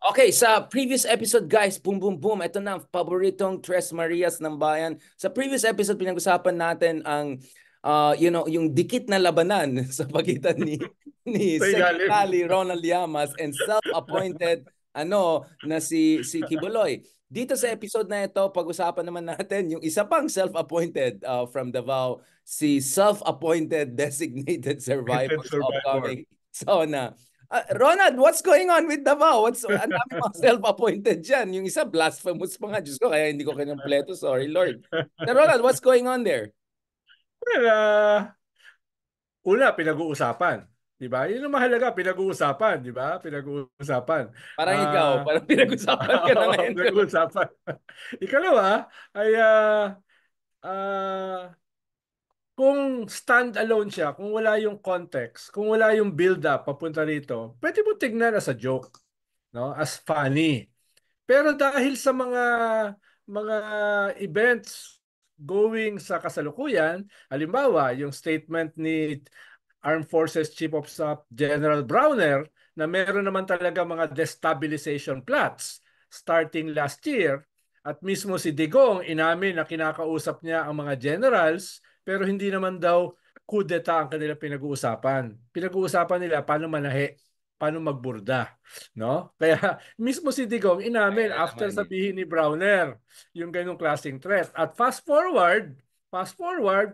Okay, sa previous episode guys, boom boom boom, ito na ang paboritong Tres Marias ng bayan. Sa previous episode pinag-usapan natin ang yung dikit na labanan sa pagitan ni Sa ilalim. Secretary Ronald Llamas and self-appointed na si Kibuloy. Dito sa episode na ito, pag-usapan naman natin yung isa pang self-appointed from Davao, si self-appointed designated survivor Appointed sa survivor. upcoming SONA. Ronald, what's going on with Davao? Ang dami mga self-appointed dyan. Yung isa, blasphemous pa nga. Diyos ko, kaya hindi ko kinumpleto. Sorry, Lord. Ronald, what's going on there? Well, una, pinag-uusapan. Diba? Yun ang mahalaga, pinag-uusapan. Diba? Pinag-uusapan. Parang ikaw, Ah, parang pinag-usapan ka na ngayon. pinag-uusapan. Ikalawa, ay ah, kung stand-alone siya, kung wala yung context, kung wala yung build-up papunta rito, pwede mo tignan as a joke, no? As funny. Pero dahil sa mga events going sa kasalukuyan, halimbawa, yung statement ni Armed Forces Chief of Staff General Browner na meron naman talaga mga destabilization plots starting last year, at mismo si Digong inamin na kinakausap niya ang mga generals pero hindi naman daw kudeta ang kanila pinag-uusapan. Pinag-uusapan nila paano manahe, paano magburda, no? Kaya mismo si Digong inamin Kaya after naman eh. sabihin ni Browner yung ganung klaseng threat. At fast forward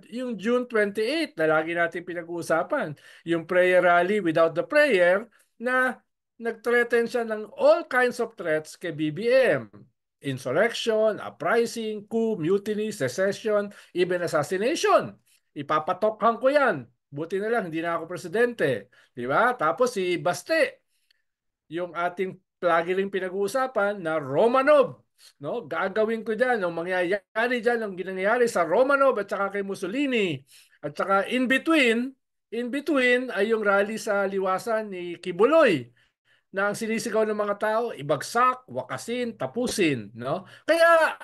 yung June 28 na lagi natin pinag-uusapan, yung prayer rally without the prayer na nag-threaten siya ng all kinds of threats kay BBM. Insurrection, uprising, coup, mutiny, secession, even assassination. Ipapatokhan ko yan. Buti na lang, hindi na ako presidente. Di ba? Tapos si Baste, yung ating lagi ring pinag-uusapan na Romanov. No? Gagawin ko dyan, ang mangyayari dyan, ang ginangyari sa Romanov at saka kay Mussolini. At saka in between ay yung rally sa liwasan ni Kibuloy na ang sinisigaw ng mga tao, ibagsak, wakasin, tapusin, no? Kaya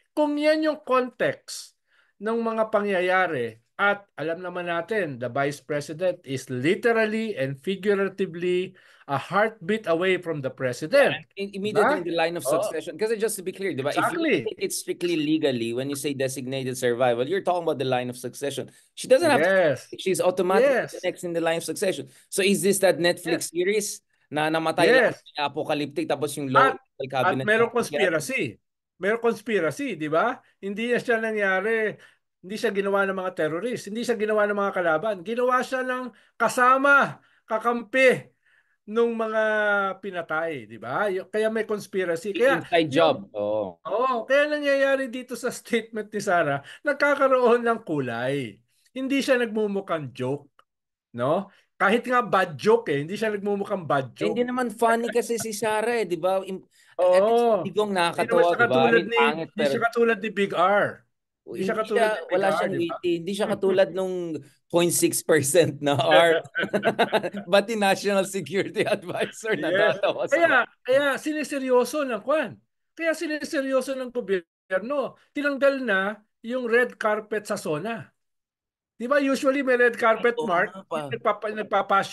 kung yan yung context ng mga pangyayari, at alam naman natin, the Vice President is literally and figuratively a heartbeat away from the Yeah, President. and immediately in Diba? the line of Oh, succession. Kasi just to be clear, di ba? If you exactly. take it strictly legally, when you say designated survival, you're talking about the line of succession. She doesn't have to, Yes. she's automatically the Yes. next in the line of succession. So is this that Yes. Netflix series na namatay lang, Yes. apocalyptic, tapos yung At local at cabinet merong yan? conspiracy. Merong conspiracy, di ba? Hindi siya nangyari, hindi siya ginawa ng mga terrorist, hindi siya ginawa ng mga kalaban. Ginawa siya ng kasama, kakampi nung mga pinatay, di ba? Kaya may conspiracy. Kaya Inside yung job. Oh. kaya nangyayari dito sa statement ni Sarah, nagkakaroon ng kulay. Hindi siya nagmumukhang joke, no? Kahit nga bad joke hindi siya nagmumukhang bad Hindi joke. naman funny kasi si Sarah eh, di ba? At least Oo. Digong Hindi naman nakakatawa, siya di ba? I katulad mean, ni pangit hindi pero siya katulad ni Big R. Hindi siya hindi katulad siya, ni Big wala R, siyang di ba? witty. Hindi siya katulad nung 0.6% na art. Pati National Security Advisor Yes. natatawa sa Kaya siniseryoso ng kwan. Kaya siniseryoso ng gobyerno. Tinanggal na yung red carpet sa SONA. Di ba usually may red carpet Oo mark, nga pa.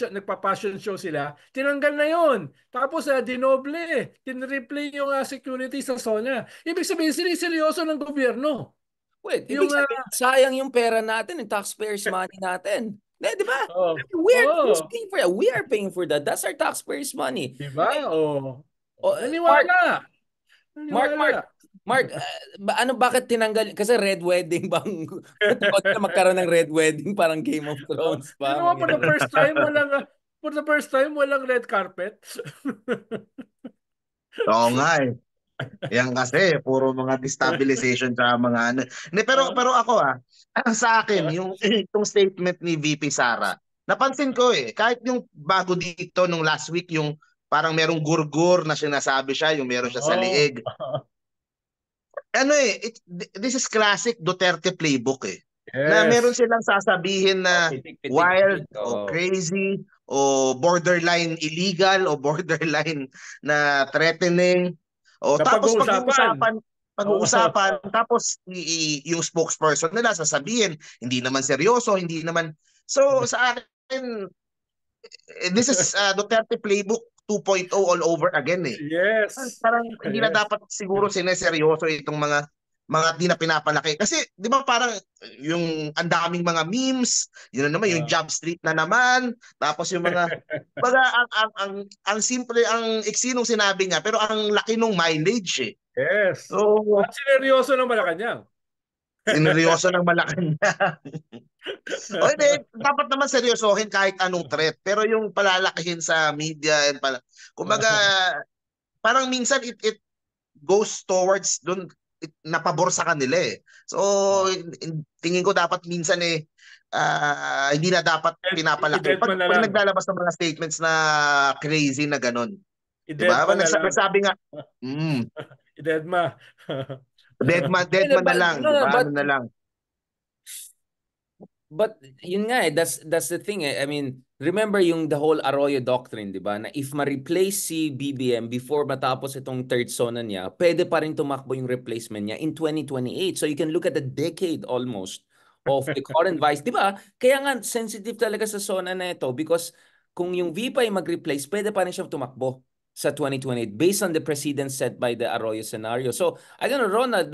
nagpa-passion show sila. Tinanggal na yon. Tapos dinoble, tinreplay yung security sa SONA. Ibig sabihin siniseryoso ng gobyerno. Wait, ibig Yung sabihin, sayang yung pera natin, yung taxpayers' money natin. Di ba? oh, Who's oh, paying for that? We are paying for that. That's our taxpayers' money. di ba? Oh, Oh, Mark, naniwala. Mark, Mark, Naniwala. Mark, bakit tinanggal? Kasi red wedding bang? Takot na magkaroon ng red wedding, parang Game of Oh, Thrones you pa. know, Mangyari. for the first time walang red carpet. Oo nga eh. Yan kasi, puro mga destabilization sa mga ano. Hindi, pero ako sa akin, yung itong statement ni VP Sara, napansin ko kahit yung bago dito nung last week, yung parang merong gurgur na sinasabi siya, yung meron siya sa Oh. liig. This is classic Duterte playbook na meron Yes. silang sasabihin Oh, na pitik, pitik, wild pitik. o Oh. crazy o borderline illegal o borderline na threatening o Na tapos pag-uusapan. Oh. pag-uusapan tapos yung spokesperson nila sasabihin hindi naman seryoso, hindi naman. So sa akin this is Duterte playbook 2.0 all over again eh. Yes. Parang hindi na Yes. dapat siguro sineseryoso itong mga di na pinapalaki. Kasi di ba parang yung ang daming mga memes, yun na naman yung job street na naman, tapos yung mga ang simple ang iksi nung sinabi niya pero ang laki nung mileage eh. Yes. So, At sineryoso ng Malacanang. sineryoso ng Malacanang. O hindi, dapat naman seryosohin kahit anong threat. Pero yung palalakihin sa media and kumbaga, parang minsan it goes towards dun napabor sa kanila eh. So, tingin ko dapat minsan hindi na dapat pinapalaki. I-deadman na Pag lang. naglalabas ng mga statements na crazy na ganun. Diba? I-deadman na lang. Nagsabi nga, I-deadma. deadman na lang. No, Diba? but Ano na lang. But yun nga that's the thing I mean, remember yung the whole Arroyo doctrine, di ba? Na if ma-replace si BBM before matapos itong third zona niya, pwede pa rin tumakbo yung replacement niya in 2028. So you can look at a decade almost of the current vice, di ba? Kaya nga sensitive talaga sa zona na ito because kung yung VP ay mag-replace, pwede pa rin siya tumakbo sa 2028 based on the precedent set by the Arroyo scenario. So, I don't know, Ronald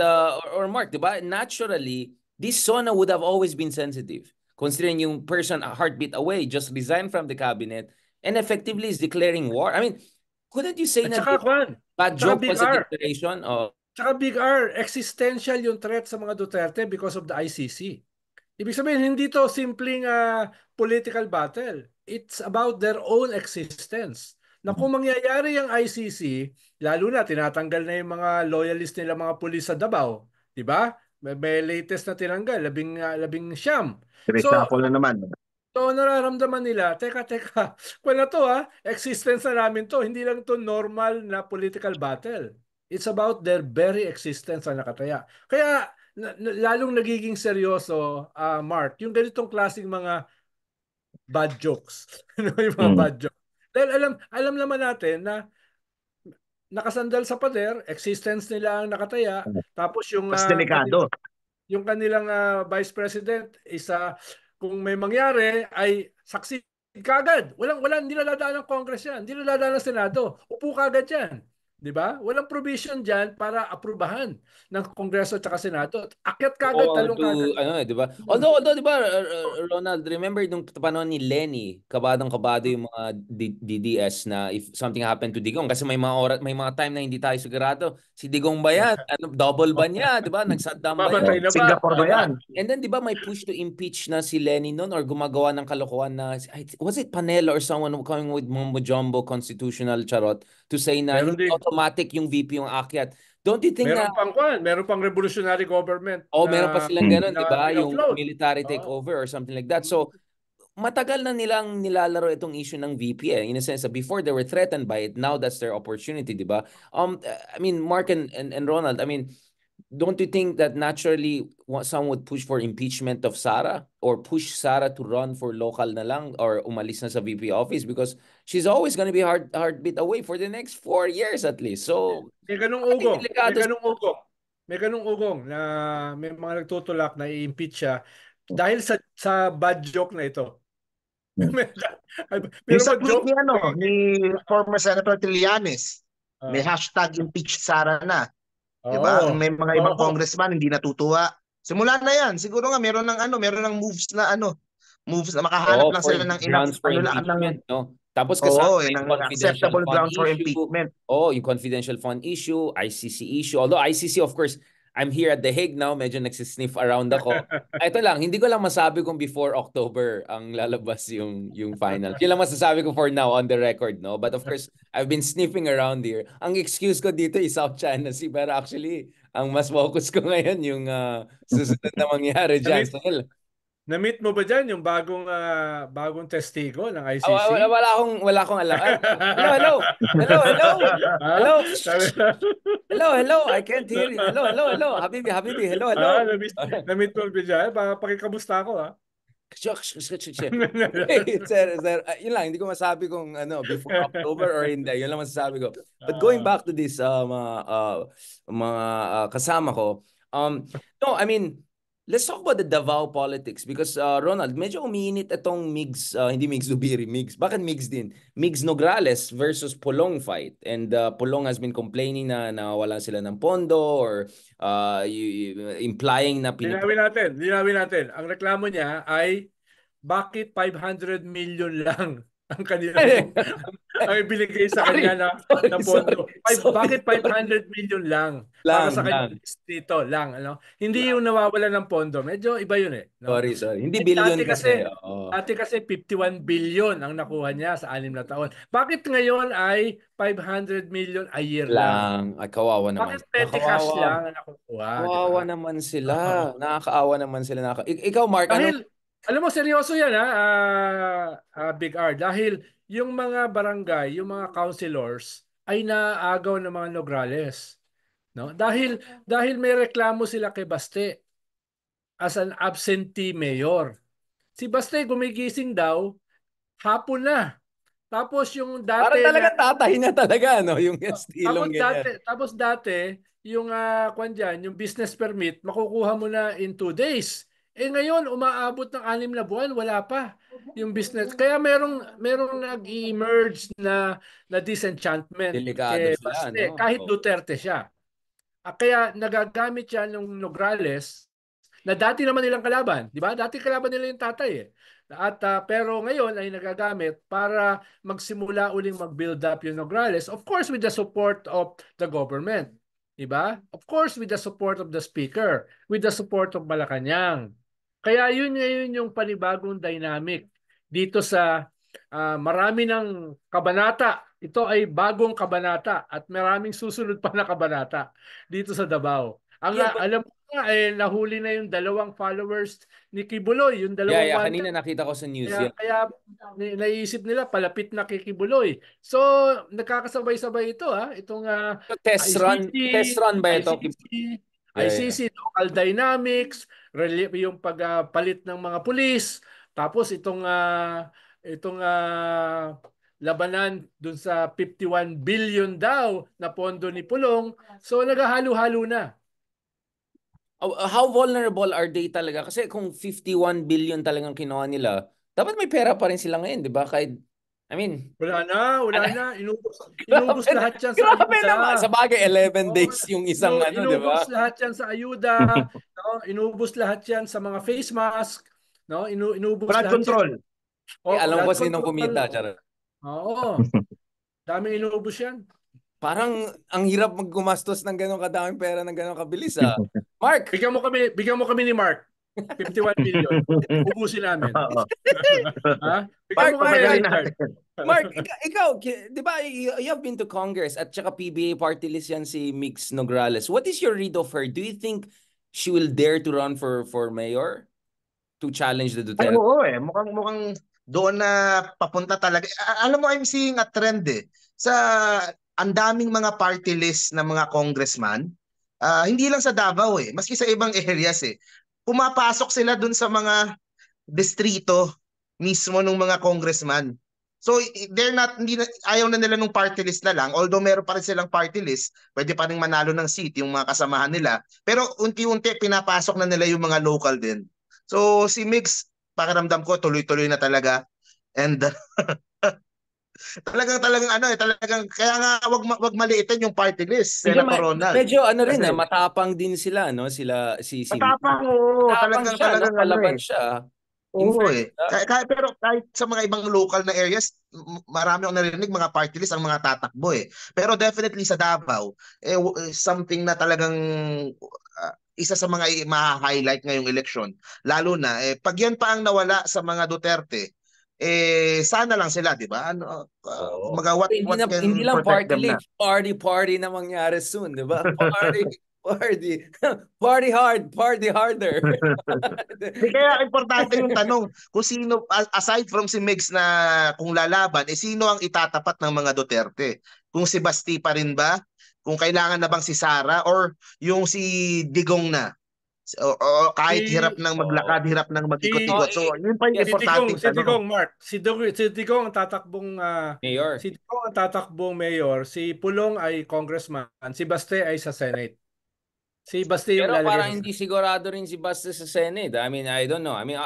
or Mark, di ba? Naturally, this zona would have always been sensitive, considering yung person a heartbeat away just resigned from the cabinet and effectively is declaring war. I mean, couldn't you say At na saka, Juan, bad saka joke Big was a R. declaration? Tsaka Big R, existential yung threat sa mga Duterte because of the ICC. Ibig sabihin, hindi to simpleng political battle. It's about their own existence. Na kung mangyayari yung ICC, lalo na tinatanggal na yung mga loyalist nila mga pulis sa Davao, di ba? May latest na tinanggal, labing siyam. Reshuffle na naman. So, nararamdaman nila, teka, kung na to existence na namin to, hindi lang to normal na political battle. It's about their very existence na nakataya. Kaya, lalong nagiging seryoso, Mark, yung ganitong klaseng mga bad jokes. Yung mga bad jokes. Dahil alam naman natin na nakasandal sa pader, existence nila ang nakataya, tapos yung Mas delikado. yung kanilang vice president kung may mangyari ay succeed kagad. Hindi naladaan ng Congress yan. Hindi naladaan ng Senado. Upo kagad yan. Di ba? Walang provision dyan para aprubahan ng Kongreso at Senado. Akyat kagad, talong kagad. Di ba? Although, di ba, Ronald, remember nung panahon ni Lenny, kabadong-kabado yung mga DDS na if something happened to Digong, kasi may mga time na hindi tayo sigurado, si Digong ba yan? Double ba niya? Di ba? Nagsaddam ba yan? Mamatay na ba? Singapore ba yan? And then, di ba, may push to impeach na si Lenny noon or gumagawa ng kalokohan na, was it Panelo or someone coming with Mumbo Jumbo constitutional charot to say na hindi automatic yung VP yung akyat. Don't you think meron pang revolutionary government. Meron pa silang ganun, di ba? Yung float. military takeover or something like that. So, matagal na nilang nilalaro itong issue ng VP in a sense that before they were threatened by it, now that's their opportunity, di ba? I mean, Mark and Ronald, I mean, don't you think that naturally some would push for impeachment of Sara or push Sara to run for local na lang or umalis na sa VP office because she's always going to be heartbeat away for the next 4 years at least. So, may ganung ugong na may mga nagtutulak na i-impeach siya dahil sa bad joke na ito. Yung sa tweet ni former Senator Trillanes, may hashtag impeach Sara na. Diba? May mga ibang congressman hindi natutuwa. Simula na yan. Siguro nga meron ng moves na makahanap lang sila ng grounds for impeachment, no? Tapos kasama yung acceptable grounds for impeachment. Yung confidential fund issue, ICC issue. Although ICC, of course, I'm here at The Hague now. Medyo nagsisniff around ako. Ito lang, hindi ko lang masabi kung before October ang lalabas yung final. Yun lang masasabi ko for now on the record, no? But of course, I've been sniffing around here. Ang excuse ko dito is South China Sea. Pero actually, ang mas focus ko ngayon yung susunod na mangyari dyan. Na-meet mo ba dyan yung bagong testigo ng ICC? Wala akong alam. Hello. I can't hear you. Hello. Habibi. Hello. Na-meet mo ba dyan? Pakikamusta ako Sir, yun lang, hindi ko masabi kung before October or hindi. Yun lang masasabi ko. But going back to this mga kasama ko, no, I mean, Let's talk about the Davao politics because Ronald, medyo umiinit itong Migs, hindi Migs Zubiri, Migs. Bakit Migs din? Migs Nograles versus Pulong fight. And Pulong has been complaining na nawawalan sila ng pondo or implying na Linawin natin. Ang reklamo niya ay bakit 500 million lang ang kanilang ang ibinigay sa kanya na pondo. Bakit 500 million lang para sa kanya dito lang, ano? Hindi yung nawawala ng pondo. Medyo iba yun eh, no? Sorry. Hindi billion kasi. Dati kasi 51 billion ang nakuha niya sa 6 na taon. Bakit ngayon ay 500 million a year lang? Ay, kawawa naman. Bakit petty cash lang ang nakukuha? Kawawa naman sila. Nakakaawa naman sila. Ikaw, Mark, dahil, alam mo, seryoso yan, Big R. Dahil yung mga barangay, yung mga councilors, ay naaagaw ng mga Nograles. No? Dahil may reklamo sila kay Baste as an absentee mayor. Si Baste gumigising daw, hapon na. Tapos yung dati parang talaga tatay na talaga, no? Yung estilong tapos dati, yung yung business permit, makukuha mo na in 2 days. Ngayon, umaabot ng 6 na buwan, wala pa yung business. Kaya merong nag-emerge na disenchantment kay Baste, no? Kahit Duterte siya. Kaya nagagamit siya ng Nograles na dati naman nilang kalaban, di ba? Dati kalaban nila yung tatay eh. At pero ngayon ay nagagamit para magsimula uling mag-build up yung Nograles, of course with the support of the government, di ba? Of course with the support of the speaker, with the support of Malacanang. Kaya yun ngayon yung panibagong dynamic dito sa marami ng kabanata. Ito ay bagong kabanata at maraming susunod pa na kabanata dito sa Davao. Alam ko nga, nahuli na yung 2 followers ni Kibuloy. Yung 2 kanina nakita ko sa news. Kaya naisip nila, palapit na kay Kibuloy. So, nagkakasabay-sabay ito. Itong test run ba ito? ICC, local dynamics, yung pagpalit ng mga pulis, tapos itong labanan dun sa 51 billion daw na pondo ni Pulong. So naghahalo-halo na. How vulnerable are they talaga? Kasi kung 51 billion talagang kinuha nila, dapat may pera pa rin sila ngayon, di ba? Kahit wala na. Inubos lahat yan sa ayuda. Sa bagay, 11 days yung isang di ba? Inubos lahat yan sa ayuda. No? Inubos lahat yan sa mga face mask. No? Inubos blood lahat control. Alam ko sinong kumita. Oo. Daming inubos yan. Parang ang hirap maggumastos ng ganong kadaming pera ng ganong kabilis. Mark! Bigyan mo kami ni Mark. 51 million. Ubusin namin. Mark, ikaw, di ba, you have been to Congress at saka PBA party list yan si Migs Nograles. What is your read of her? Do you think she will dare to run for mayor? To challenge the Duterte? Oo mukhang doon na papunta talaga. Alam mo, I'm seeing a trend sa ang daming mga party list na mga congressman. Hindi lang sa Davao maski sa ibang areas pumapasok sila dun sa mga distrito mismo ng mga congressman. So ayaw na nila nung party list na lang, although meron pa rin silang party list, pwede pa rin manalo ng seat yung mga kasamahan nila, pero unti-unti pinapasok na nila yung mga local din. So si Migs, pakiramdam ko tuloy-tuloy na talaga, and talagang kaya nga wag maliitin yung party list, Senator Ronald. Medyo matapang din sila, no? Sila matapang, talagang palaban siya. Pero kahit sa mga ibang local na areas, marami akong narinig mga party list ang mga tatakbo Pero definitely sa Davao, something na talagang isa sa mga ma-highlight ngayong eleksyon. Lalo na pag yan pa ang nawala sa mga Duterte, sana lang sila, di ba? What hindi lang party na mangyari soon, di ba? Party hard, party harder. Kaya importante yung tanong kung sino, aside from si Migs na kung lalaban, sino ang itatapat ng mga Duterte? Kung si Basti pa rin ba? Kung kailangan na bang si Sara or yung si Digong na? O kahit hirap nang maglakad, hirap nang mag-ikot-ikot. So, yun pa yung importante. Si Digong, Mark. Si Digong ang tatakbong mayor. Si Digong ang tatakbong mayor. Si Pulong ay congressman. Si Baste ay sa Senate. Si Baste yung Pero lalagay parang sa hindi sigurado rin si Baste sa Senate. I mean, I don't know. I mean,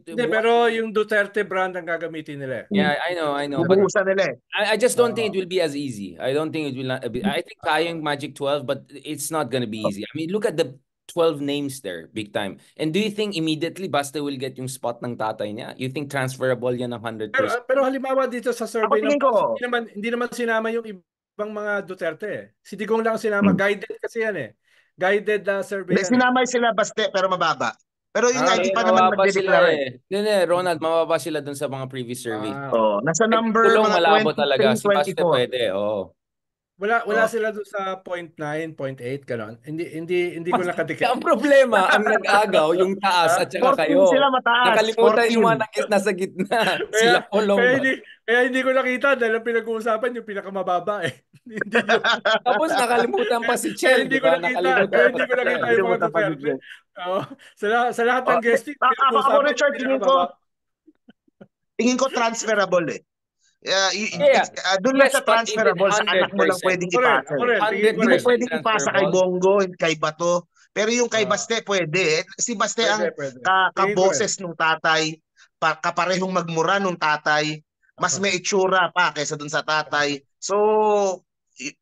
Hindi, pero yung Duterte brand ang gagamitin nila. yeah, I know. But Bubuhusan nila I just don't think Oo. it will be as easy. I don't think it will not be. I think kaya yung Magic 12, but it's not gonna be easy. I mean, look at the 12 names there, big time. And do you think immediately Basta will get yung spot ng tatay niya? You think transferable yan ng 100%? Pero halimbawa dito sa Ako survey ng tingin ko, PAS, hindi naman sinama yung ibang mga Duterte. Si Digong lang sinama. Guided kasi yan eh. Guided survey yan eh. sinamay sila Baste pero mababa. Pero yun nga, Ah, hindi Eh, pa naman mababa sila nagde-declare. eh. Hindi, Ronald, mababa sila dun sa mga previous survey. Oh, nasa Kahit number Kulong mga malabo talaga. 23, Si Baste 24. pwede, oo. Wala Oh. sila doon sa 0.9, 0.8 ganon. Hindi ko nakadikit. Ang problema, ang nag-agaw, yung taas at saka 14 kayo. sila mataas. Nakalimutan 14. yung mga nasa gitna. Kaya, Sila Kulong. kaya hindi ko nakita dahil ang pinag-uusapan yung pinakamababa eh. Hindi yung, Tapos nakalimutan pa si kaya Chel, hindi di ko ba? nakita. Nakalimutan Kaya pa hindi ko si nakita Chel. yung mga Nakalimutan pa si Duterte. Chel. Sa lahat ng guesting, Ako, pinag-uusapan Richard, yung pinakamababa. tingin ko transferable eh. Yeah. Doon lang Yes, sa but is it transferable, sa anak mo lang 100%? pwedeng Ako rin, ipasa. ako rin. Tingin ko Hindi mo rin. pwedeng ipasa kay transferable. Bongo, kay Bato. Pero yung kay Ah. Baste, pwede. Si Baste ang Pwede. Tingin ko kaboses nung tatay, kaparehong magmura nung tatay, mas may itsura pa kaysa dun sa tatay. So,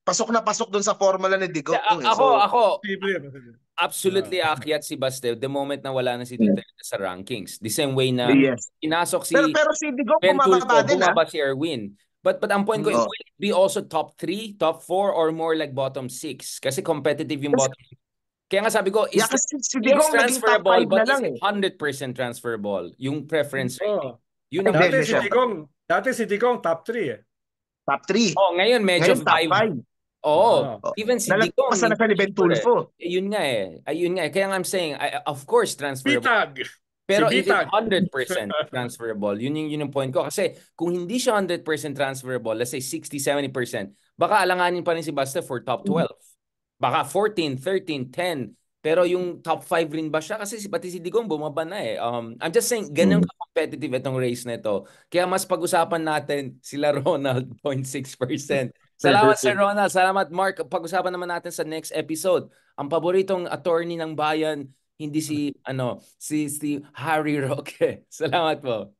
pasok na pasok dun sa formula ni Digong. Ako, Posible. absolutely akyat si Baste the moment na wala na si Duterte sa rankings. The same way na Yes. pinasok si Pero si Digong Ben Tulfo, bumababa din bumaba si Erwin. But ang point ko, Oo. will it be also top 3, top 4, or more like bottom 6? Kasi competitive yung bottom 6. Kaya nga sabi ko, is Yeah, kasi si yes, Digong naging top transferable, 5 but na is lang it 100% transferable? Yung preference rating. Oh. Yun ang Hindi, Dati si Digong top 3 eh. Top 3. Oh, ngayon medyo Ngayon top 5. 5. Oo. Oh. Even si Digong. Nalagpasan na siya ni Ben Tulfo. Yun nga eh. Ayun nga eh. Kaya nga I'm saying, of course, transferable. Bitag. Pero Si is it Bitag. 100% transferable? Yun yung point ko. Kasi kung hindi siya 100% transferable, let's say 60-70%, baka alanganin pa rin si Basta for top 12. Baka 14, 13, 10. Pero yung top 5 rin ba siya? Kasi pati si Digong bumaba na eh. I'm just saying, ganun ka-competitive itong race na ito. Kaya mas pag-usapan natin sila Ronald, 0.6%. Salamat Sir Ronald. Salamat Mark. Pag-usapan naman natin sa next episode. Ang paboritong attorney ng bayan, hindi si Harry Roque. Salamat po.